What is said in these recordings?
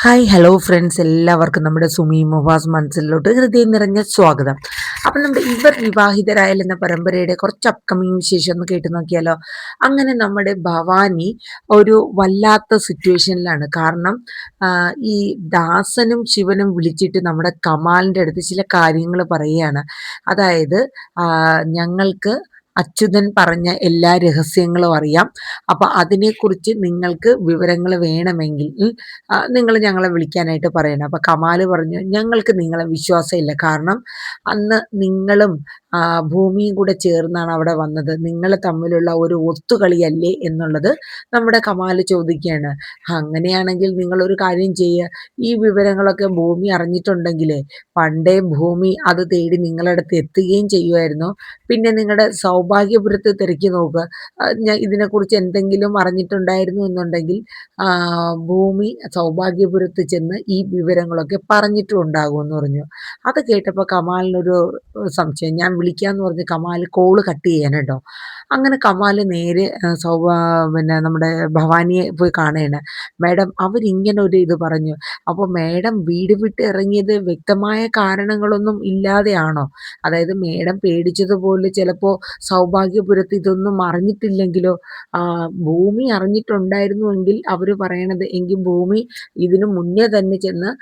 Hi hello friends എല്ലാവർക്കും നമ്മുടെ സുമി മുവാസ് മനസ്സിലോട്ട് ഹൃദയം നിറഞ്ഞ സ്വാഗതം. അപ്പം നമ്മുടെ ഇവർ വിവാഹിതരായാൽ എന്ന പരമ്പരയുടെ കുറച്ച് അപ്കമിങ് വിശേഷം ഒന്ന് കേട്ട് നോക്കിയാലോ. അങ്ങനെ നമ്മുടെ ഭവാനി ഒരു വല്ലാത്ത സിറ്റുവേഷനിലാണ്. കാരണം ഈ ദാസനും ശിവനും വിളിച്ചിട്ട് നമ്മുടെ കമാലിൻ്റെ അടുത്ത് ചില കാര്യങ്ങൾ പറയുകയാണ്. അതായത് ഞങ്ങൾക്ക് അച്യുതൻ പറഞ്ഞ എല്ലാ രഹസ്യങ്ങളും അറിയാം. അപ്പൊ അതിനെക്കുറിച്ച് നിങ്ങൾക്ക് വിവരങ്ങൾ വേണമെങ്കിൽ നിങ്ങൾ ഞങ്ങളെ വിളിക്കാനായിട്ട് പറയണം. അപ്പൊ കമാല് പറഞ്ഞു, ഞങ്ങൾക്ക് നിങ്ങളെ വിശ്വാസമില്ല. കാരണം അന്ന് നിങ്ങളും ഭൂമിയും കൂടെ ചേർന്നാണ് അവിടെ വന്നത്. നിങ്ങൾ തമ്മിലുള്ള ഒരു ഒത്തുകളിയല്ലേ എന്നുള്ളത് നമ്മുടെ കമാല് ചോദിക്കുകയാണ്. അങ്ങനെയാണെങ്കിൽ നിങ്ങളൊരു കാര്യം ചെയ്യുക, ഈ വിവരങ്ങളൊക്കെ ഭൂമി അറിഞ്ഞിട്ടുണ്ടെങ്കിലേ പണ്ടേ ഭൂമി അത് തേടി നിങ്ങളുടെ അടുത്ത് എത്തുകയും ചെയ്യുമായിരുന്നു. പിന്നെ നിങ്ങളുടെ സൗഭാഗ്യപുരത്ത് തിരക്കി നോക്കുക. ഞാൻ ഇതിനെക്കുറിച്ച് എന്തെങ്കിലും അറിഞ്ഞിട്ടുണ്ടായിരുന്നു എന്നുണ്ടെങ്കിൽ ഭൂമി സൗഭാഗ്യപുരത്ത് ചെന്ന് ഈ വിവരങ്ങളൊക്കെ പറഞ്ഞിട്ടും ഉണ്ടാകുമെന്ന് പറഞ്ഞു. അത് കേട്ടപ്പോൾ കമാലിനൊരു സംശയം. ഞാൻ വിളിക്കാന്ന് പറഞ്ഞ് കമാൽ കോള് കട്ട് ചെയ്യാൻ കേട്ടോ. അങ്ങനെ കമാൽ നേരെ പിന്നെ നമ്മുടെ ഭവാനിയെ പോയി കാണുകയാണ്. മാഡം അവരിങ്ങനെ ഒരു ഇത് പറഞ്ഞു. അപ്പോൾ മാഡം വീട് വിട്ട് ഇറങ്ങിയത് വ്യക്തമായ കാരണങ്ങളൊന്നും ഇല്ലാതെയാണോ? അതായത് മാഡം പേടിച്ചതുപോലെ ചിലപ്പോൾ സൗഭാഗ്യപുരത്ത് ഇതൊന്നും അറിഞ്ഞിട്ടില്ലെങ്കിലോ? ഭൂമി അറിഞ്ഞിട്ടുണ്ടായിരുന്നുവെങ്കിൽ അവർ പറയണത് എങ്കിൽ ഭൂമി ഇതിനു മുന്നേ തന്നെ ചെന്ന്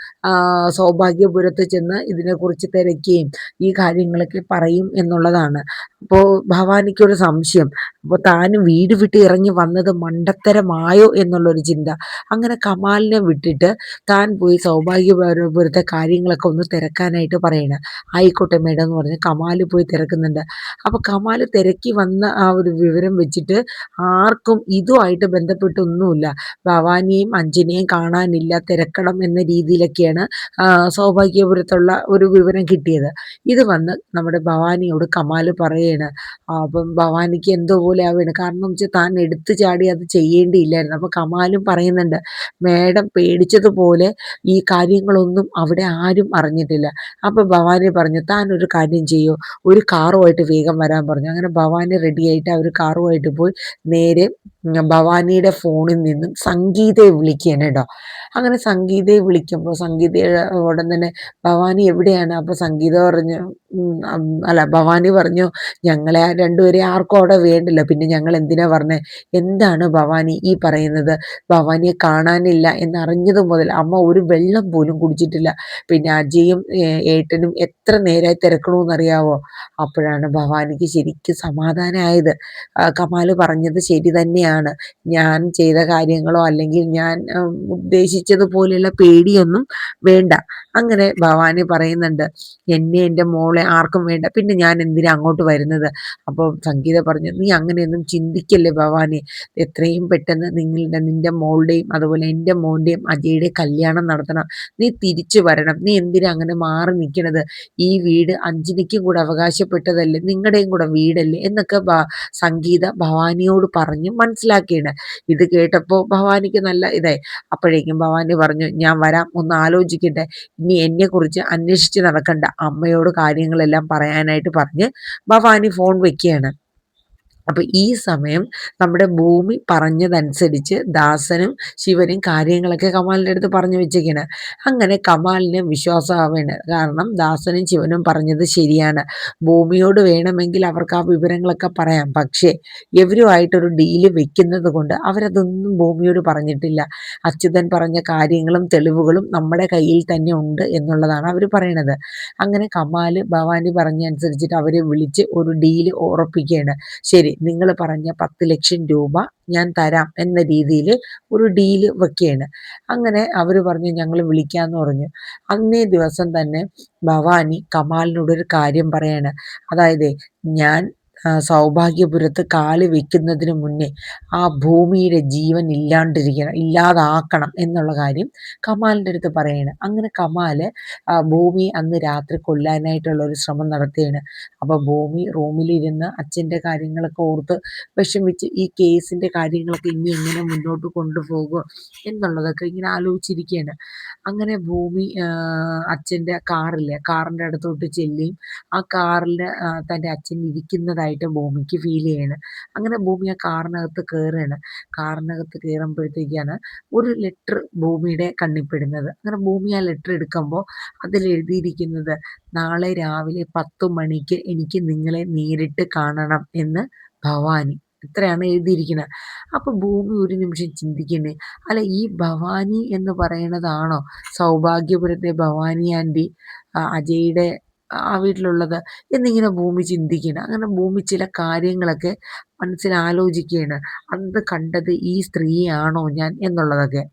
സൗഭാഗ്യപുരത്ത് ചെന്ന് ഇതിനെക്കുറിച്ച് തിരക്കുകയും ഈ കാര്യങ്ങളൊക്കെ പറയും എന്നുള്ളതാണ്. അപ്പോൾ ഭവാനിക്കൊരു സംശയം. അപ്പോൾ താനും വീട് വിട്ട് ഇറങ്ങി വന്നത് മണ്ടത്തരമായോ എന്നുള്ളൊരു ചിന്ത. അങ്ങനെ കമാലിനെ വിട്ടിട്ട് താൻ പോയി സൗഭാഗ്യപുരത്തെ കാര്യങ്ങളൊക്കെ ഒന്ന് തിരക്കാനായിട്ട് പറയണം. ആയിക്കോട്ടെ മേഡം എന്ന് പറഞ്ഞ് കമാല് പോയി തിരക്കുന്നുണ്ട്. അപ്പോൾ കമാല് തിരക്കി വന്ന ആ ഒരു വിവരം വെച്ചിട്ട് ആർക്കും ഇതുമായിട്ട് ബന്ധപ്പെട്ടൊന്നുമില്ല. ഭവാനിയെയും അഞ്ജനയും കാണാനില്ല, തിരക്കണം എന്ന രീതിയിലൊക്കെയാണ് സൗഭാഗ്യപുരത്തുള്ള ഒരു വിവരം കിട്ടിയത്. ഇത് വന്ന് നമ്മുടെ ഭവാനിയോട് കമാല് പറയാണ്. അപ്പം ഭവാനിക്ക് എന്തോ പോലെ ആവുകയാണ്. കാരണം വെച്ചാൽ താൻ എടുത്തു ചാടി അത് ചെയ്യേണ്ടിയില്ലായിരുന്നു. അപ്പോൾ കമാലും പറയുന്നുണ്ട്, മേഡം പേടിച്ചതുപോലെ ഈ കാര്യങ്ങളൊന്നും അവിടെ ആരും അറിഞ്ഞിട്ടില്ല. അപ്പോൾ ഭവാനി പറഞ്ഞു, താൻ ഒരു കാര്യം ചെയ്യൂ, ഒരു കാറുമായിട്ട് വേഗം വരാൻ പറഞ്ഞു. അങ്ങനെ ഭവാനി റെഡിയായിട്ട് അവർ കാറുമായിട്ട് പോയി നേരെ ഭവാനിയുടെ ഫോണിൽ നിന്നും സംഗീതയെ വിളിക്കുകയാണ് കേട്ടോ. അങ്ങനെ സംഗീതയെ വിളിക്കുമ്പോൾ സംഗീത ഉടൻ തന്നെ ഭവാനി എവിടെയാണ്? അപ്പോൾ സംഗീത പറഞ്ഞു, അല്ല ഭവാനി പറഞ്ഞു, ഞങ്ങളെ രണ്ടുപേരെ ആർക്കും അവിടെ വേണ്ടില്ല, പിന്നെ ഞങ്ങൾ എന്തിനാ പറഞ്ഞേ? എന്താണ് ഭവാനി ഈ പറയുന്നത്? ഭവാനിയെ കാണാനില്ല എന്നറിഞ്ഞത് മുതൽ അമ്മ ഒരു വെള്ളം പോലും കുടിച്ചിട്ടില്ല. പിന്നെ അജയും ഏട്ടനും എത്ര നേരമായി തിരക്കണമെന്നറിയാവോ? അപ്പോഴാണ് ഭവാനിക്ക് ശരിക്കും സമാധാനമായത്. കമാല് പറഞ്ഞത് ശരി തന്നെയാണ്. ഞാൻ ചെയ്ത കാര്യങ്ങളോ അല്ലെങ്കിൽ ഞാൻ ഉദ്ദേശിച്ചതുപോലെയുള്ള പേടിയൊന്നും വേണ്ട. അങ്ങനെ ഭവാനി പറയുന്നുണ്ട്, എന്നെ എൻ്റെ മോളെ ആർക്കും വേണ്ട, പിന്നെ ഞാൻ എന്തിനാ അങ്ങോട്ട് വരുന്നത്? അപ്പോൾ സംഗീത പറഞ്ഞു, നീ അങ്ങനെയൊന്നും ചിന്തിക്കല്ലേ ഭവാനി. എത്രയും പെട്ടെന്ന് നിന്റെ മോളുടെയും അതുപോലെ എൻ്റെ മോൻ്റെയും അജയുടെ കല്യാണം നടത്തണം. നീ തിരിച്ചു വരണം. നീ എന്തിനാ അങ്ങനെ മാറി നിൽക്കണത്? ഈ വീട് അഞ്ജലിക്കും കൂടെ അവകാശപ്പെട്ടതല്ലേ, നിങ്ങളുടെയും കൂടെ വീടല്ലേ എന്നൊക്കെ സംഗീത ഭവാനിയോട് പറഞ്ഞ് മനസ്സിലാക്കിയാണ്. ഇത് കേട്ടപ്പോൾ ഭവാനിക്ക് നല്ല ഇതായി. അപ്പോഴേക്കും ഭവാനി പറഞ്ഞു, ഞാൻ വരാം, ഒന്ന് ആലോചിക്കട്ടെ, ഇനി എന്നെക്കുറിച്ച് അന്വേഷിച്ച് നടക്കണ്ട, അമ്മയോട് കാര്യങ്ങളെല്ലാം പറയാനായിട്ട് പറഞ്ഞ് ഭവാനി ഫോൺ വെക്കുകയാണ്. അപ്പൊ ഈ സമയം നമ്മുടെ ഭൂമി പറഞ്ഞതനുസരിച്ച് ദാസനും ശിവനും കാര്യങ്ങളൊക്കെ കമാലിൻ്റെ അടുത്ത് പറഞ്ഞു വെച്ചേക്കാണ്. അങ്ങനെ കമാലിന് വിശ്വാസമാവാണ്. കാരണം ദാസനും ശിവനും പറഞ്ഞത് ശരിയാണ്. ഭൂമിയോട് വേണമെങ്കിൽ അവർക്ക് ആ വിവരങ്ങളൊക്കെ പറയാം. പക്ഷേ ഇവരുമായിട്ടൊരു ഡീല് വെക്കുന്നത് കൊണ്ട് അവരതൊന്നും ഭൂമിയോട് പറഞ്ഞിട്ടില്ല. അച്യുതൻ പറഞ്ഞ കാര്യങ്ങളും തെളിവുകളും നമ്മുടെ കയ്യിൽ തന്നെ ഉണ്ട് എന്നുള്ളതാണ് അവർ പറയണത്. അങ്ങനെ കമാല് ഭവാനി പറഞ്ഞ അനുസരിച്ചിട്ട് അവരെ വിളിച്ച് ഒരു ഡീല് ഉറപ്പിക്കുകയാണ്. ശരി, നിങ്ങൾ പറഞ്ഞ 10,00,000 രൂപ ഞാൻ തരാം എന്ന രീതിയിൽ ഒരു ഡീല് വെക്കുകയാണ്. അങ്ങനെ അവർ പറഞ്ഞു, ഞങ്ങൾ വിളിക്കാമെന്ന് പറഞ്ഞു. അന്നേ ദിവസം തന്നെ ഭവാനി കമാലിനോടൊരു കാര്യം പറയാണ്. അതായത് ഞാൻ സൗഭാഗ്യപുരത്ത് കാല് വെക്കുന്നതിന് മുന്നേ ആ ഭൂമിയുടെ ജീവൻ ഇല്ലാതാക്കണം എന്നുള്ള കാര്യം കമാലിൻ്റെ അടുത്ത് പറയാണ്. അങ്ങനെ കമാല് ഭൂമി അന്ന് രാത്രി കൊല്ലാനായിട്ടുള്ള ഒരു ശ്രമം നടത്തുകയാണ്. അപ്പോൾ ഭൂമി റൂമിലിരുന്ന് അച്ഛൻ്റെ കാര്യങ്ങളൊക്കെ ഓർത്ത് വിഷമിച്ച് ഈ കേസിൻ്റെ കാര്യങ്ങളൊക്കെ ഇനി എങ്ങനെ മുന്നോട്ട് കൊണ്ടുപോകും എന്നുള്ളതൊക്കെ ഇങ്ങനെ ആലോചിച്ചിരിക്കുകയാണ്. അങ്ങനെ ഭൂമി അച്ഛൻ്റെ കാറില്ലേ, കാറിൻ്റെ അടുത്തോട്ട് ചെല്ലുകയും ആ കാറിൽ തൻ്റെ അച്ഛൻ ഇരിക്കുന്നതായിട്ട് ആയിട്ട് ഭൂമിക്ക് ഫീൽ ചെയ്യാണ്. അങ്ങനെ ഭൂമി ആ കാറിനകത്ത് കയറുകയാണ്. കാറിനകത്ത് കയറുമ്പോഴത്തേക്കാണ് ഒരു ലെറ്റർ ഭൂമിയുടെ കണ്ണിൽ പെടുന്നത്. അങ്ങനെ ഭൂമി ആ ലെറ്റർ എടുക്കുമ്പോൾ അതിൽ എഴുതിയിരിക്കുന്നത്, നാളെ രാവിലെ 10 മണിക്ക് എനിക്ക് നിങ്ങളെ നേരിട്ട് കാണണം എന്ന് ഭവാനി. ഇത്രയാണ് എഴുതിയിരിക്കുന്നത്. അപ്പൊ ഭൂമി ഒരു നിമിഷം ചിന്തിക്കുന്നെ, അല്ല ഈ ഭവാനി എന്ന് പറയണതാണോ സൗഭാഗ്യപുരത്തെ ഭവാനി ആന്റി അജയ്യുടെ ആ വീട്ടിലുള്ളത് എന്നിങ്ങനെ ഭൂമി ചിന്തിക്കുകയാണ്. അങ്ങനെ ഭൂമി ചില കാര്യങ്ങളൊക്കെ മനസ്സിൽ ആലോചിക്കുകയാണ്. അന്ന് കണ്ടത് ഈ സ്ത്രീയാണോ ഞാൻ എന്നുള്ളതൊക്കെ.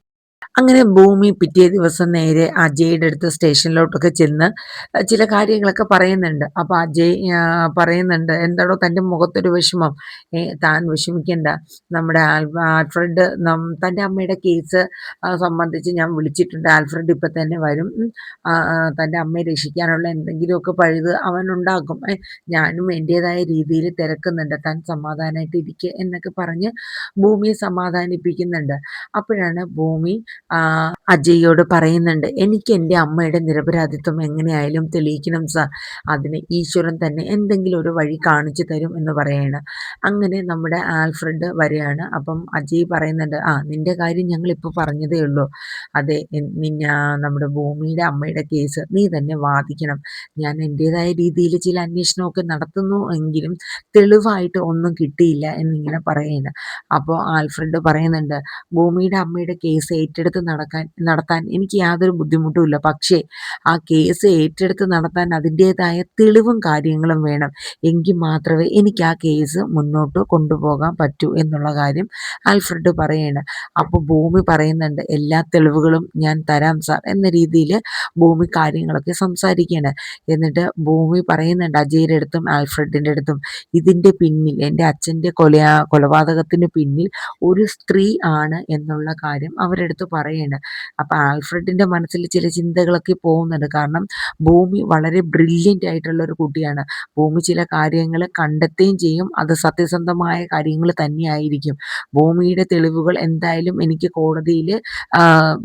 അങ്ങനെ ഭൂമി പിറ്റേ ദിവസം നേരെ അജയ്യുടെ അടുത്ത് സ്റ്റേഷനിലോട്ടൊക്കെ ചെന്ന് ചില കാര്യങ്ങളൊക്കെ പറയുന്നുണ്ട്. അപ്പൊ അജയ് പറയുന്നുണ്ട്, "എന്താടോ തൻ്റെ മുഖത്തൊരു വിഷമം? താൻ വിഷമിക്കണ്ട. നമ്മുടെ ആൽഫ്രഡ് തൻ്റെ അമ്മയുടെ കേസ് സംബന്ധിച്ച് ഞാൻ വിളിച്ചിട്ടുണ്ട്. ആൽഫ്രഡ് ഇപ്പൊ തന്നെ വരും. തൻ്റെ അമ്മയെ രക്ഷിക്കാനുള്ള എന്തെങ്കിലുമൊക്കെ പഴുത് അവൻ ഉണ്ടാക്കും. ഞാനും എൻ്റെതായ രീതിയിൽ തിരക്കുന്നുണ്ട്. താൻ സമാധാനമായിട്ട് ഇരിക്ക്" എന്നൊക്കെ പറഞ്ഞ് ഭൂമിയെ സമാധാനിപ്പിക്കുന്നുണ്ട്. അപ്പോഴാണ് ഭൂമി അജയ്യോട് പറയുന്നുണ്ട്, "എനിക്ക് എൻ്റെ അമ്മയുടെ നിരപരാധിത്വം എങ്ങനെയായാലും തെളിയിക്കണം സാർ. അതിന് ഈശ്വരൻ തന്നെ എന്തെങ്കിലും ഒരു വഴി കാണിച്ചു തരും" എന്ന് പറയാണ്. അങ്ങനെ നമ്മുടെ ആൽഫ്രഡ് വരികയാണ്. അപ്പം അജയ് പറയുന്നുണ്ട്, നിന്റെ കാര്യം ഞങ്ങളിപ്പോൾ പറഞ്ഞതേ ഉള്ളൂ. അതെ, നമ്മുടെ ഭൂമിയുടെ അമ്മയുടെ കേസ് നീ തന്നെ വാദിക്കണം. ഞാൻ എൻ്റെതായ രീതിയിൽ ചില അന്വേഷണമൊക്കെ നടത്തുന്നു എങ്കിലും തെളിവായിട്ട് ഒന്നും കിട്ടിയില്ല എന്നിങ്ങനെ പറയുകയാണ്. അപ്പോൾ ആൽഫ്രഡ് പറയുന്നുണ്ട്, ഭൂമിയുടെ അമ്മയുടെ കേസ് ഏറ്റെടുത്ത് നടത്താൻ എനിക്ക് യാതൊരു ബുദ്ധിമുട്ടുമില്ല. പക്ഷേ ആ കേസ് ഏറ്റെടുത്ത് നടത്താൻ അതിൻ്റേതായ തെളിവും കാര്യങ്ങളും വേണം. എങ്കിൽ മാത്രമേ എനിക്ക് ആ കേസ് മുന്നോട്ട് കൊണ്ടുപോകാൻ പറ്റൂ എന്നുള്ള കാര്യം ആൽഫ്രഡ് പറയാണ്. അപ്പോൾ ഭൂമി പറയുന്നുണ്ട്, എല്ലാ തെളിവുകളും ഞാൻ തരാം സാർ എന്ന രീതിയിൽ ഭൂമി കാര്യങ്ങളൊക്കെ സംസാരിക്കുകയാണ്. എന്നിട്ട് ഭൂമി പറയുന്നുണ്ട് അജയുടെ അടുത്തും ആൽഫ്രഡിൻ്റെ അടുത്തും, ഇതിൻ്റെ പിന്നിൽ എൻ്റെ അച്ഛൻ്റെ കൊലപാതകത്തിന് പിന്നിൽ ഒരു സ്ത്രീ ആണ് എന്നുള്ള കാര്യം അവരെടുത്ത് പറയാണ്. അപ്പൊ ആൽഫ്രഡിന്റെ മനസ്സിൽ ചില ചിന്തകളൊക്കെ പോകുന്നുണ്ട്. കാരണം ഭൂമി വളരെ ബ്രില്യൻ്റ് ആയിട്ടുള്ള ഒരു കുട്ടിയാണ്. ഭൂമി ചില കാര്യങ്ങൾ കണ്ടെത്തുകയും ചെയ്യും. അത് സത്യസന്ധമായ കാര്യങ്ങൾ തന്നെയായിരിക്കും. ഭൂമിയുടെ തെളിവുകൾ എന്തായാലും എനിക്ക് കോടതിയിൽ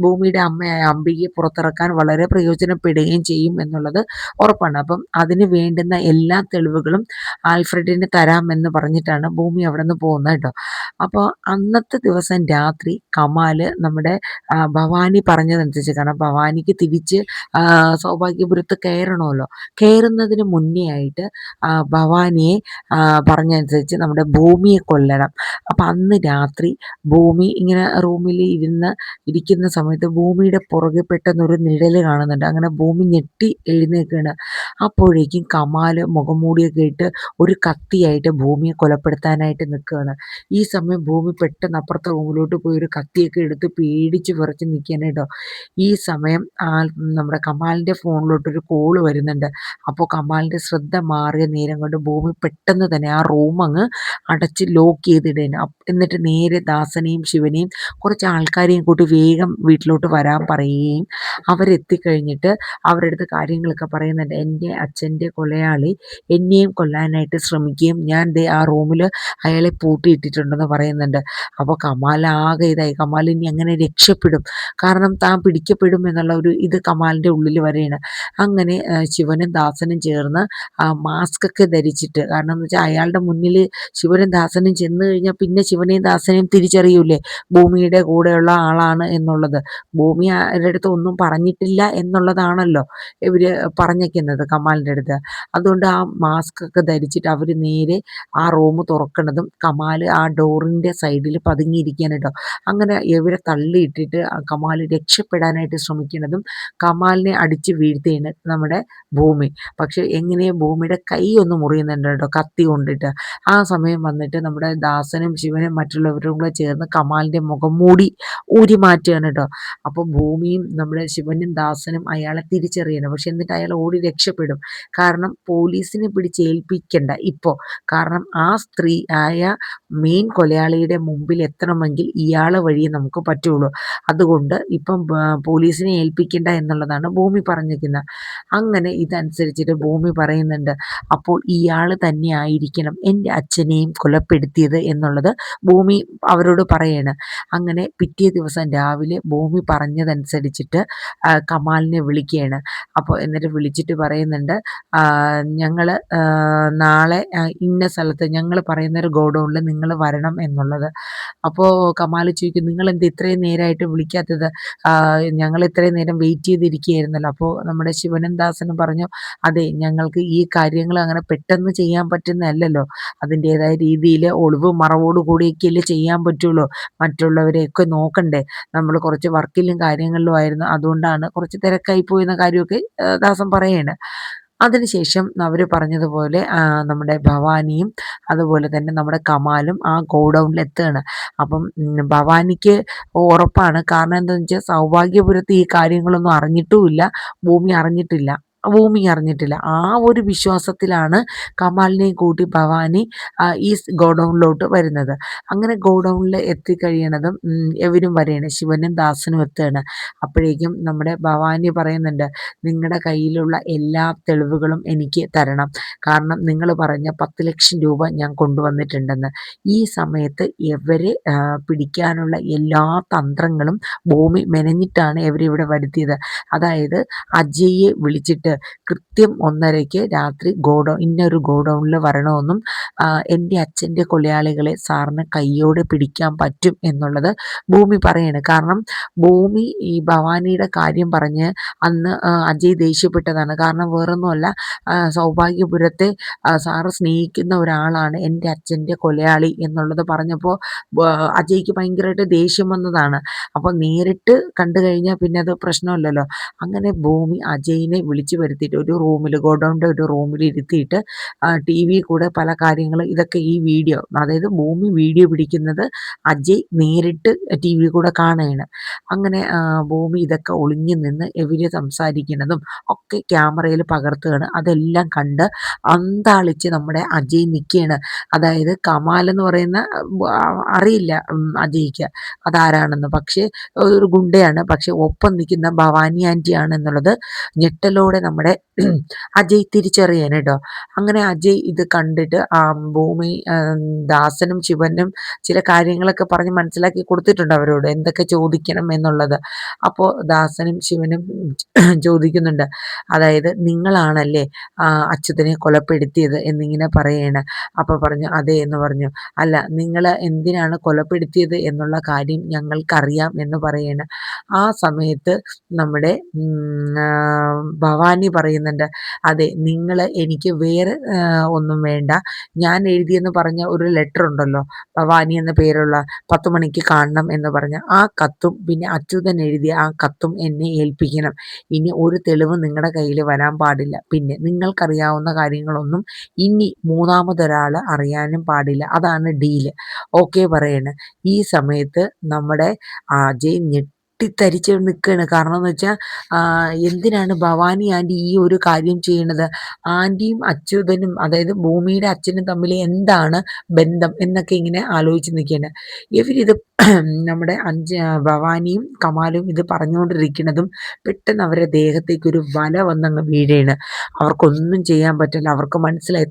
ഭൂമിയുടെ അമ്മയായ അംബികയെ പുറത്തിറക്കാൻ വളരെ പ്രയോജനപ്പെടുകയും ചെയ്യും എന്നുള്ളത് ഉറപ്പാണ്. അപ്പം അതിന് വേണ്ടുന്ന എല്ലാ തെളിവുകളും ആൽഫ്രഡിന് തരാമെന്ന് പറഞ്ഞിട്ടാണ് ഭൂമി അവിടെ നിന്ന് പോകുന്നത് കേട്ടോ. അപ്പോൾ അന്നത്തെ ദിവസം രാത്രി കമാൽ നമ്മുടെ ഭവാനി പറഞ്ഞതനുസരിച്ച്, കാരണം ഭവാനിക്ക് തിരിച്ച് സൗഭാഗ്യപുരത്ത് കയറണമല്ലോ, കയറുന്നതിന് മുന്നേ ആയിട്ട് ഭവാനിയെ പറഞ്ഞതനുസരിച്ച് നമ്മുടെ ഭൂമിയെ കൊല്ലണം. അപ്പം അന്ന് രാത്രി ഭൂമി ഇങ്ങനെ റൂമിൽ ഇരിക്കുന്ന സമയത്ത് ഭൂമിയുടെ പുറകെ പെട്ടെന്നൊരു നിഴൽ കാണുന്നുണ്ട്. അങ്ങനെ ഭൂമി ഞെട്ടി എഴുന്നേൽക്കുകയാണ്. അപ്പോഴേക്കും കമാൽ മുഖംമൂടിയൊക്കെ ഇട്ട് ഒരു കത്തിയായിട്ട് ഭൂമിയെ കൊലപ്പെടുത്താനായിട്ട് നിൽക്കുകയാണ്. ഈ സമയം ഭൂമി പെട്ടെന്ന് അപ്പുറത്തെ റൂമിലോട്ട് പോയി ഒരു കത്തിയൊക്കെ എടുത്ത് പേടിച്ച് വിറച്ച് നിൽക്കുകയാണ് കേട്ടോ. ഈ സമയം നമ്മുടെ കമാലിൻ്റെ ഫോണിലോട്ടൊരു കോള് വരുന്നുണ്ട്. അപ്പോൾ കമാലിൻ്റെ ശ്രദ്ധ മാറിയ നേരം കൊണ്ട് ഭൂമി പെട്ടെന്ന് തന്നെ ആ റൂം അങ്ങ് അടച്ച് ലോക്ക് ചെയ്തിടുകയാണ്. എന്നിട്ട് നേരെ ദാസനെയും ശിവനെയും കുറച്ച് ആൾക്കാരെയും കൂട്ടി വേഗം വീട്ടിലോട്ട് വരാൻ പറയുകയും അവരെത്തിക്കഴിഞ്ഞിട്ട് അവരുടെ അടുത്ത് കാര്യങ്ങളൊക്കെ പറയുന്നുണ്ട്. എൻ്റെ അച്ഛൻ്റെ കൊലയാളി എന്നെയും കൊല്ലാനായിട്ട് ശ്രമിക്കുകയും ഞാൻ ദേ ആ റൂമിൽ അയാളെ പൂട്ടിയിട്ടിട്ടുണ്ടെന്ന് പറയുന്നുണ്ട്. അപ്പോൾ കമാൽ ആകെ ഇതായി. കമാൽ ഇനി എങ്ങനെ രക്ഷപ്പെടും? കാരണം താൻ പിടിക്കപ്പെടും എന്നുള്ള ഒരു ഇത് കമാലിൻ്റെ ഉള്ളിൽ വരെയാണ്. അങ്ങനെ ശിവനും ദാസനും ചേർന്ന് മാസ്ക് ഒക്കെ ധരിച്ചിട്ട്, കാരണം എന്ന് വെച്ചാൽ അയാളുടെ മുന്നിൽ ശിവനും ദാസനും ചെന്ന് കഴിഞ്ഞാൽ പിന്നെ ശിവനെയും ദാസനെയും തിരിച്ചറിയൂലേ ഭൂമിയുടെ കൂടെയുള്ള ആളാണ് എന്നുള്ളത്. ഭൂമി അവരുടെ അടുത്ത് ഒന്നും പറഞ്ഞിട്ടില്ല എന്നുള്ളതാണല്ലോ ഇവര് പറഞ്ഞേക്കുന്നത് കമാലിൻ്റെ അടുത്ത്. അതുകൊണ്ട് ആ മാസ്ക് ഒക്കെ ധരിച്ചിട്ട് അവർ നേരെ ആ റൂം തുറക്കണതും കമാൽ ആ ഡോറിൻ്റെ സൈഡിൽ പതുങ്ങിയിരിക്കുകയാണ് കേട്ടോ. അങ്ങനെ ഇവരെ തള്ളിയിട്ടിട്ട് കമാൽ രക്ഷപ്പെടാനായിട്ട് ശ്രമിക്കുന്നതും കമാലിനെ അടിച്ച് വീഴ്ത്തുകയാണ് നമ്മുടെ ഭൂമി. പക്ഷെ എങ്ങനെയോ ഭൂമിയുടെ കൈ ഒന്ന് മുറിയുന്നുണ്ട് കേട്ടോ കത്തി കൊണ്ടിട്ട്. ആ സമയം വന്നിട്ട് നമ്മുടെ ദാസനും ശിവനും മറ്റുള്ളവരും കൂടെ ചേർന്ന് കമാലിൻ്റെ മുഖം മൂടി ഊരി മാറ്റുകയാണ് കേട്ടോ. അപ്പോൾ ഭൂമിയും നമ്മുടെ ശിവനും ദാസനും അയാളെ തിരിച്ചറിയണം. പക്ഷെ എന്നിട്ട് അയാൾ ഓടി രക്ഷപ്പെടും. കാരണം പോലീസിനെ പിടിച്ചേൽപ്പിക്കണ്ട ഇപ്പോൾ. കാരണം ആ സ്ത്രീ ആയ മെയിൻ കൊലയാളിയുടെ മുമ്പിൽ എത്തണമെങ്കിൽ ഇയാളെ വഴിയേ നമുക്ക് പറ്റുള്ളൂ. അതുകൊണ്ട് ഇപ്പം പോലീസിനെ ഏൽപ്പിക്കണ്ട എന്നുള്ളതാണ് ഭൂമി പറഞ്ഞിരിക്കുന്നത്. അങ്ങനെ ഇതനുസരിച്ചിട്ട് ഭൂമി പറയുന്നുണ്ട്, അപ്പോൾ ഇയാൾ തന്നെ ആയിരിക്കണം എൻ്റെ അച്ഛനെയും കൊലപ്പെടുത്തിയത് എന്നുള്ളത് ഭൂമി അവരോട് പറയാണ്. അങ്ങനെ പിറ്റേ ദിവസം രാവിലെ ഭൂമി പറഞ്ഞതനുസരിച്ചിട്ട് കമാലിനെ വിളിക്കുകയാണ്. അപ്പോൾ എന്നിട്ട് വിളിച്ചിട്ട് പറയുന്നുണ്ട്, ഞങ്ങൾ നാളെ ഇന്ന സ്ഥലത്ത് ഞങ്ങൾ പറയുന്നൊരു ഗോഡൗണിൽ നിങ്ങൾ വരണം എന്നുള്ളത്. അപ്പോൾ കമാൽ ചോദിക്കും, നിങ്ങളെന്ത് ഇത്രയും നേരമായിട്ട് വിളിക്കാത്തത്? ഞങ്ങൾ ഇത്രയും നേരം വെയിറ്റ് ചെയ്തിരിക്കുകയായിരുന്നല്ലോ. അപ്പോൾ നമ്മുടെ ശിവനും ദാസനും പറഞ്ഞു, അതെ, ഞങ്ങൾക്ക് ഈ കാര്യങ്ങൾ അങ്ങനെ പെട്ടെന്ന് ചെയ്യാൻ പറ്റുന്നതല്ലല്ലോ. അതിൻ്റെതായ രീതിയിൽ ഒളിവ് മറവോട് കൂടിയൊക്കെയല്ലേ ചെയ്യാൻ പറ്റുള്ളൂ. മറ്റുള്ളവരെയൊക്കെ നോക്കണ്ടേ. നമ്മൾ കുറച്ച് വർക്കിലും കാര്യങ്ങളിലും ആയിരുന്നു, അതുകൊണ്ടാണ് കുറച്ച് തിരക്കായി പോയെന്ന കാര്യമൊക്കെ ദാസൻ പറയാണ്. അതിനുശേഷം അവർ പറഞ്ഞതുപോലെ നമ്മുടെ ഭവാനിയും അതുപോലെ തന്നെ നമ്മുടെ കമാലും ആ ഗോഡൗണിൽ എത്തുകയാണ്. അപ്പം ഭവാനിക്ക് ഉറപ്പാണ്. കാരണം എന്താണെന്ന് വെച്ചാൽ സൗഭാഗ്യപുരത്ത് ഈ കാര്യങ്ങളൊന്നും അറിഞ്ഞിട്ടുമില്ല, ഭൂമി അറിഞ്ഞിട്ടില്ല. ആ ഒരു വിശ്വാസത്തിലാണ് കമാലിനെയും കൂട്ടി ഭവാനി ഈ ഗോഡൗണിലോട്ട് വരുന്നത്. അങ്ങനെ ഗോഡൗണിൽ എത്തിക്കഴിയണതും എവരും വരെയാണ്, ശിവനും ദാസനും എത്തുകയാണ്. അപ്പോഴേക്കും നമ്മുടെ ഭവാനി പറയുന്നുണ്ട്, നിങ്ങളുടെ കയ്യിലുള്ള എല്ലാ തെളിവുകളും എനിക്ക് തരണം. കാരണം നിങ്ങൾ പറഞ്ഞ 10 ലക്ഷം രൂപ ഞാൻ കൊണ്ടുവന്നിട്ടുണ്ടെന്ന്. ഈ സമയത്ത് ഇവരെ പിടിക്കാനുള്ള എല്ലാ തന്ത്രങ്ങളും ഭൂമി മെനഞ്ഞിട്ടാണ് ഇവരിവിടെ വരുത്തിയത്. അതായത് അജയ്യെ വിളിച്ചിട്ട് കൃത്യം 1:30 രാത്രി ഇന്നൊരു ഗോഡൗണിൽ വരണമെന്നും എൻ്റെ അച്ഛൻ്റെ കൊലയാളികളെ സാറിന് കയ്യോടെ പിടിക്കാൻ പറ്റും എന്നുള്ളത് ഭൂമി പറയാണ്. കാരണം ഭൂമി ഈ ഭവാനിയുടെ കാര്യം പറഞ്ഞ് അന്ന് അജയ് ദേഷ്യപ്പെട്ടതാണ്. കാരണം വേറൊന്നുമല്ല, സൗഭാഗ്യപുരത്തെ സാറ് സ്നേഹിക്കുന്ന ഒരാളാണ് എൻ്റെ അച്ഛൻ്റെ കൊലയാളി എന്നുള്ളത് പറഞ്ഞപ്പോൾ അജയ്ക്ക് ഭയങ്കരമായിട്ട് ദേഷ്യം വന്നതാണ്. അപ്പോൾ നേരിട്ട് കണ്ടു കഴിഞ്ഞാൽ പിന്നെ അത് പ്രശ്നമല്ലല്ലോ. അങ്ങനെ ഭൂമി അജയിനെ വിളിച്ചു വരുത്തിയിട്ട് ഒരു റൂമിൽ, ഗോഡൗണിൻ്റെ ഒരു റൂമിൽ ഇരുത്തിയിട്ട് TV കൂടെ പല കാര്യങ്ങൾ, ഇതൊക്കെ ഈ വീഡിയോ, അതായത് ഭൂമി വീഡിയോ പിടിക്കുന്നത് അജയ് നേരിട്ട് TV കൂടെ കാണുകയാണ്. അങ്ങനെ ഭൂമി ഇതൊക്കെ ഒളിഞ്ഞു നിന്ന് ഇവർ സംസാരിക്കുന്നതും ഒക്കെ ക്യാമറയിൽ പകർത്തുകയാണ്. അതെല്ലാം കണ്ട് അന്താളിച്ച് നമ്മുടെ അജയ് നിൽക്കുകയാണ്. അതായത് കമാൽ എന്ന് പറയുന്ന അറിയില്ല അജയ്ക്ക് അതാരാണെന്ന്. പക്ഷേ ഒരു ഗുണ്ടയാണ്. പക്ഷെ ഒപ്പം നിൽക്കുന്ന ഭവാനി ആൻറ്റിയാണ് എന്നുള്ളത് ഞെട്ടലോടെ നമ്മുടെ അജയ് തിരിച്ചറിയാൻ കേട്ടോ. അങ്ങനെ അജയ് ഇത് കണ്ടിട്ട് ഭൂമി ദാസനും ശിവനും ചില കാര്യങ്ങളൊക്കെ പറഞ്ഞ് മനസ്സിലാക്കി കൊടുത്തിട്ടുണ്ട് അവരോട്, എന്തൊക്കെ ചോദിക്കണം എന്നുള്ളത്. അപ്പോൾ ദാസനും ശിവനും ചോദിക്കുന്നുണ്ട്, അതായത് നിങ്ങളാണല്ലേ അച്യുതനെ കൊലപ്പെടുത്തിയത് എന്നിങ്ങനെ പറയാണ്. അപ്പോൾ പറഞ്ഞു, അതെ എന്ന് പറഞ്ഞു. അല്ല, നിങ്ങൾ എന്തിനാണ് കൊലപ്പെടുത്തിയത് എന്നുള്ള കാര്യം ഞങ്ങൾക്കറിയാം എന്ന് പറയാണ്. ആ സമയത്ത് നമ്മുടെ ഭവാനി പറയുന്നുണ്ട്, അതെ, നിങ്ങൾ എനിക്ക് വേറെ ഒന്നും വേണ്ട, ഞാൻ എഴുതിയെന്ന് പറഞ്ഞ ഒരു ലെറ്റർ ഉണ്ടല്ലോ, ഭവാനി എന്ന പേരുള്ള 10 മണിക്ക് കാണണം എന്ന് പറഞ്ഞ ആ കത്തും പിന്നെ അച്യുതൻ എഴുതിയ ആ കത്തും എന്നെ ഏൽപ്പിക്കണം. ഇനി ഒരു തെളിവ് നിങ്ങളുടെ കയ്യിൽ വരാൻ പാടില്ല. പിന്നെ നിങ്ങൾക്കറിയാവുന്ന കാര്യങ്ങളൊന്നും ഇനി മൂന്നാമതൊരാൾ അറിയാനും പാടില്ല. അതാണ് ഡീല്. ഓക്കെ പറയണ്. ഈ സമയത്ത് നമ്മുടെ അജയ് ഞെട്ടിത്തരിച്ച് നിൽക്കുകയാണ്. കാരണം എന്ന് വെച്ചാൽ എന്തിനാണ് ഭവാനി ആൻറ്റി ഈ ഒരു കാര്യം ചെയ്യണത്? ആൻറ്റിയും അച്യുതനും, അതായത് ഭൂമിയുടെ അച്ഛനും തമ്മിൽ എന്താണ് ബന്ധം എന്നൊക്കെ ഇങ്ങനെ ആലോചിച്ച് നിൽക്കുകയാണ്. ഇവരിത് നമ്മുടെ ഭവാനിയും കമാലും ഇത് പറഞ്ഞുകൊണ്ടിരിക്കുന്നതും പെട്ടെന്ന് അവരുടെ ദേഹത്തേക്ക് ഒരു വല വന്നങ്ങ് വീഴുകയാണ്. അവർക്കൊന്നും ചെയ്യാൻ പറ്റില്ല. അവർക്ക് മനസ്സിലായി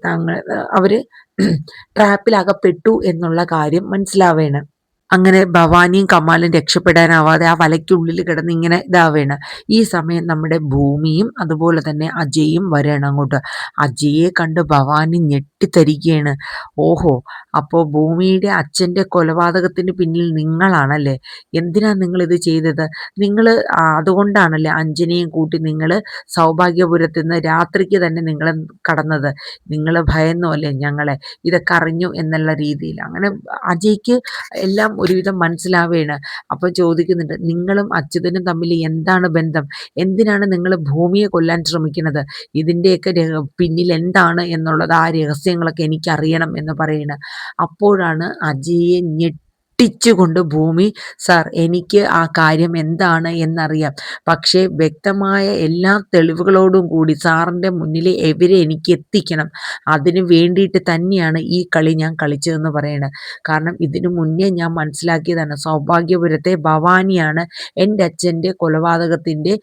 അവർ ട്രാപ്പിലകപ്പെട്ടു എന്നുള്ള കാര്യം മനസ്സിലാവുകയാണ്. അങ്ങനെ ഭവാനിയും കമാലും രക്ഷപ്പെടാനാവാതെ ആ വലയ്ക്കുള്ളിൽ കിടന്ന് ഇങ്ങനെ ഇതാവുകയാണ്. ഈ സമയം നമ്മുടെ ഭൂമിയും അതുപോലെ തന്നെ അജയും വരികയാണ് അങ്ങോട്ട്. അജയെ കണ്ട് ഭവാനി ഞെട്ടിത്തരിക്കുകയാണ്. ഓഹോ, അപ്പോൾ ഭൂമിയുടെ അച്ഛൻ്റെ കൊലപാതകത്തിന് പിന്നിൽ നിങ്ങളാണല്ലേ? എന്തിനാ നിങ്ങളിത് ചെയ്തത്? നിങ്ങൾ അതുകൊണ്ടാണല്ലേ അഞ്ജനയും കൂട്ടി നിങ്ങൾ സൗഭാഗ്യപുരത്ത് നിന്ന് രാത്രിക്ക് തന്നെ നിങ്ങൾ കടന്നത്? നിങ്ങൾ ഭയന്നു അല്ലേ ഞങ്ങളെ? ഇതൊക്കെ അറിഞ്ഞു എന്നുള്ള രീതിയിൽ. അങ്ങനെ അജയ്ക്ക് എല്ലാം ഒരുവിധം മനസ്സിലാവുകയാണ്. അപ്പോൾ ചോദിക്കുന്നുണ്ട്, നിങ്ങളും അച്യുതനും തമ്മിൽ എന്താണ് ബന്ധം? എന്തിനാണ് നിങ്ങൾ ഭൂമിയെ കൊല്ലാൻ ശ്രമിക്കുന്നത്? ഇതിൻ്റെയൊക്കെ പിന്നിൽ എന്താണ് എന്നുള്ളത്, ആ രഹസ്യങ്ങളൊക്കെ എനിക്കറിയണം എന്ന് പറയണ. അപ്പോഴാണ് അജയെ ഞെട്ടിച്ചുകൊണ്ട് ഭൂമി, "സാർ, എനിക്ക് ആ കാര്യം എന്താണ് എന്നറിയാം. പക്ഷേ വ്യക്തമായ എല്ലാ തെളിവുകളോടും കൂടി സാറിൻ്റെ മുന്നിൽ ഇവരെ എനിക്ക് എത്തിക്കണം. അതിന് വേണ്ടിയിട്ട് തന്നെയാണ് ഈ കളി ഞാൻ കളിച്ചതെന്ന്" പറയണെ. കാരണം ഇതിനു മുന്നേ ഞാൻ മനസ്സിലാക്കിയതാണ്, സൗഭാഗ്യപുരത്തെ ഭവാനിയാണ് എൻ്റെ അച്ഛൻ്റെ കൊലപാതകത്തിൻ്റെ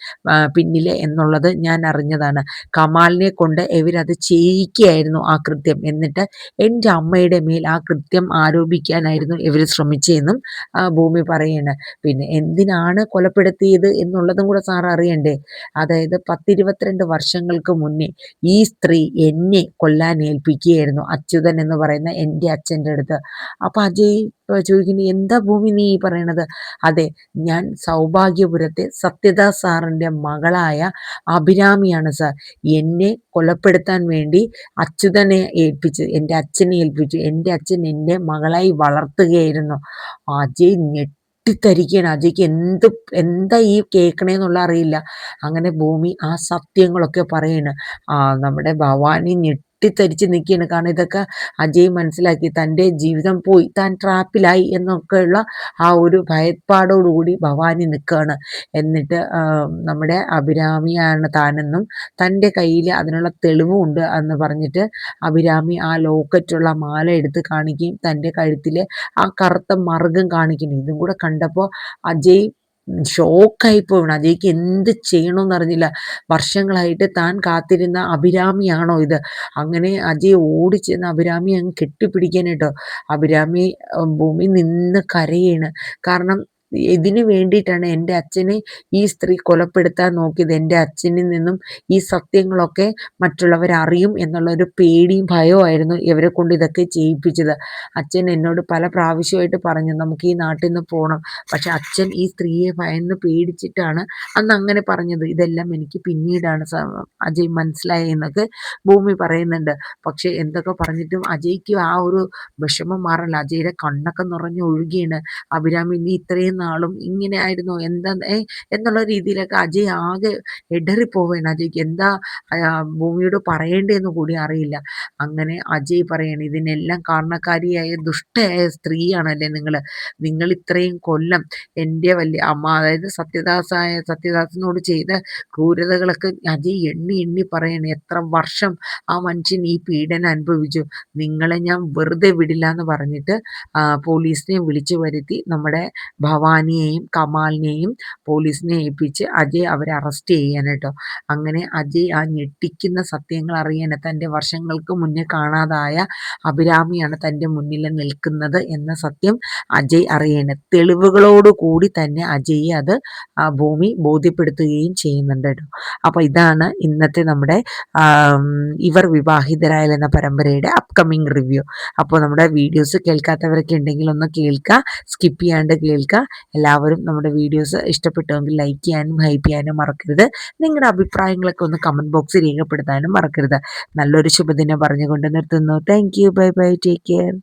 പിന്നില് എന്നുള്ളത് ഞാൻ അറിഞ്ഞതാണ്. കമാലിനെ കൊണ്ട് ഇവരത് ചെയ്യിക്കുകയായിരുന്നു ആ കൃത്യം. എന്നിട്ട് എൻ്റെ അമ്മയുടെ മേൽ ആ കൃത്യം ആരോപിക്കാനായിരുന്നു ഇവർ ശ്രമിച്ചതെന്നും ഭൂമി പറയാണ്. പിന്നെ എന്തിനാണ് കൊലപ്പെടുത്തിയത് എന്നുള്ളതും കൂടെ സാർ അറിയണ്ടേ? അതായത് 10-22 വർഷങ്ങൾക്ക് മുന്നേ ഈ സ്ത്രീ എന്നെ കൊല്ലാൻ ഏൽപ്പിക്കുകയായിരുന്നു, അച്യുതൻ എന്ന് പറയുന്ന എൻ്റെ അച്ഛൻ്റെ അടുത്ത്. അപ്പൊ അജയ് ചോദിക്കുന്നു, എന്താ ഭൂമി നീ ഈ പറയണത്? അതെ, ഞാൻ സൗഭാഗ്യപുരത്തെ സത്യദാസ് സാറിൻ്റെ മകളായ അഭിരാമിയാണ് സാർ. എന്നെ കൊലപ്പെടുത്താൻ വേണ്ടി അച്യുതനെ ഏൽപ്പിച്ച്, എൻ്റെ അച്ഛനെ ഏൽപ്പിച്ചു. എൻ്റെ അച്ഛൻ എന്നെ മകളായി വളർത്തുകയായിരുന്നു. അജയ് ഞെട്ടിത്തരിക്കുകയാണ്. അജയ്ക്ക് എന്താ ഈ കേൾക്കണേന്നുള്ള അറിയില്ല. അങ്ങനെ ഭൂമി ആ സത്യങ്ങളൊക്കെ പറയാണ്. നമ്മുടെ ഭവാനി ഞെട്ടിത്തരിച്ച് നിൽക്കുകയാണ്. കാരണം ഇതൊക്കെ അജയ് മനസ്സിലാക്കി, തൻ്റെ ജീവിതം പോയി, താൻ ട്രാപ്പിലായി എന്നൊക്കെയുള്ള ആ ഒരു ഭയപ്പാടോടുകൂടി ഭവാനി നിൽക്കുകയാണ്. എന്നിട്ട് നമ്മുടെ അഭിരാമിയാണ് താനെന്നും തൻ്റെ കയ്യിൽ അതിനുള്ള തെളിവുമുണ്ട് എന്ന് പറഞ്ഞിട്ട് അഭിരാമി ആ ലോക്കറ്റുള്ള മാല എടുത്ത് കാണിക്കുകയും തൻ്റെ കഴുത്തിലെ ആ കറുത്ത മറുകം കാണിക്കുന്നു. ഇതും കൂടെ കണ്ടപ്പോൾ അജയ് ഷോക്കായി പോവുകയാണ്. അജയ്ക്ക് എന്ത് ചെയ്യണമെന്ന് അറിഞ്ഞില്ല. വർഷങ്ങളായിട്ട് താൻ കാത്തിരുന്ന അഭിരാമിയാണോ ഇത്? അങ്ങനെ അജയ് ഓടിച്ചെന്ന് അഭിരാമിയെ അങ്ങ് കെട്ടിപ്പിടിക്കാനായിട്ടോ. അഭിരാമി ഭൂമി നിന്ന് കരയാണ്. കാരണം ഇതിന് വേണ്ടിയിട്ടാണ് എൻ്റെ അച്ഛനെ ഈ സ്ത്രീ കൊലപ്പെടുത്താൻ നോക്കിയത്. എൻ്റെ അച്ഛനിൽ നിന്നും ഈ സത്യങ്ങളൊക്കെ മറ്റുള്ളവരറിയും എന്നുള്ളൊരു പേടിയും ഭയവുമായിരുന്നു ഇവരെ കൊണ്ട് ഇതൊക്കെ ചെയ്യിപ്പിച്ചത്. അച്ഛൻ എന്നോട് പല പ്രാവശ്യമായിട്ട് പറഞ്ഞു, നമുക്ക് ഈ നാട്ടിൽ നിന്ന് പോകണം. പക്ഷെ അച്ഛൻ ഈ സ്ത്രീയെ ഭയന്ന് പേടിച്ചിട്ടാണ് അന്ന് അങ്ങനെ പറഞ്ഞത്. ഇതെല്ലാം എനിക്ക് പിന്നീടാണ് അജയ് മനസ്സിലായെന്നൊക്കെ ഭൂമി പറയുന്നുണ്ട്. പക്ഷെ എന്തൊക്കെ പറഞ്ഞിട്ടും അജയ്ക്ക് ആ ഒരു വിഷമം മാറില്ല. അജയുടെ കണ്ണൊക്കെ നിറഞ്ഞ് ഒഴുകിയാണ്. അഭിരാമി, നീ ഇത്രയും നാളും ഇങ്ങനെ ആയിരുന്നോ, എന്താ എന്നുള്ള രീതിയിലൊക്കെ അജയ് ആകെ ഇടറിപ്പോവുകയാണ്. അജയ്ക്ക് എന്താ ഭൂമിയോട് പറയേണ്ടതെന്ന് കൂടി അറിയില്ല. അങ്ങനെ അജയ് പറയാണ്, ഇതിനെല്ലാം കാരണക്കാരിയായ ദുഷ്ടയായ സ്ത്രീയാണല്ലേ നിങ്ങൾ ഇത്രയും കൊല്ലം എൻ്റെ വലിയ അമ്മ, അതായത് സത്യദാസിനോട് ചെയ്ത ക്രൂരതകളൊക്കെ അജയ് എണ്ണി എണ്ണി പറയണേ. എത്ര വർഷം ആ മനുഷ്യൻ ഈ പീഡനം അനുഭവിച്ചു, നിങ്ങളെ ഞാൻ വെറുതെ വിടില്ല എന്ന് പറഞ്ഞിട്ട് പോലീസിനെ വിളിച്ചു വരുത്തി നമ്മുടെ ഭവാനിയെയും കമാലിനെയും പോലീസിനെ ഏൽപ്പിച്ച് അജയ് അവരെ അറസ്റ്റ് ചെയ്യാനായിട്ടോ. അങ്ങനെ അജയ് ആ ഞെട്ടിക്കുന്ന സത്യങ്ങൾ അറിയാൻ തൻ്റെ വർഷങ്ങൾക്ക് മുന്നേ കാണാതായ അഭിരാമിയാണ് തൻ്റെ മുന്നിൽ നിൽക്കുന്നത് എന്ന സത്യം അജയ് അറിയണം. തെളിവുകളോട് കൂടി തന്നെ അജയ് അത് ഭൂമി ബോധ്യപ്പെടുത്തുകയും ചെയ്യുന്നുണ്ട് കേട്ടോ. അപ്പോൾ ഇതാണ് ഇന്നത്തെ നമ്മുടെ ഇവർ വിവാഹിതരായാൽ എന്ന പരമ്പരയുടെ അപ്കമിങ് റിവ്യൂ. അപ്പോൾ നമ്മുടെ വീഡിയോസ് കേൾക്കാത്തവരൊക്കെ ഉണ്ടെങ്കിൽ ഒന്ന് കേൾക്കുക, സ്കിപ്പ് ചെയ്യാണ്ട് കേൾക്കുക. എല്ലാവരും നമ്മുടെ വീഡിയോസ് ഇഷ്ടപ്പെട്ടുവെങ്കിൽ ലൈക്ക് ചെയ്യാനും ഹൈപ്പ് ചെയ്യാനും മറക്കരുത്. നിങ്ങളുടെ അഭിപ്രായങ്ങളൊക്കെ ഒന്ന് കമൻറ്റ് ബോക്സിൽ രേഖപ്പെടുത്താനും മറക്കരുത്. നല്ലൊരു ശുഭദിനം പറഞ്ഞുകൊണ്ട് നിർത്തുന്നു. Thank you. Bye bye. Take care.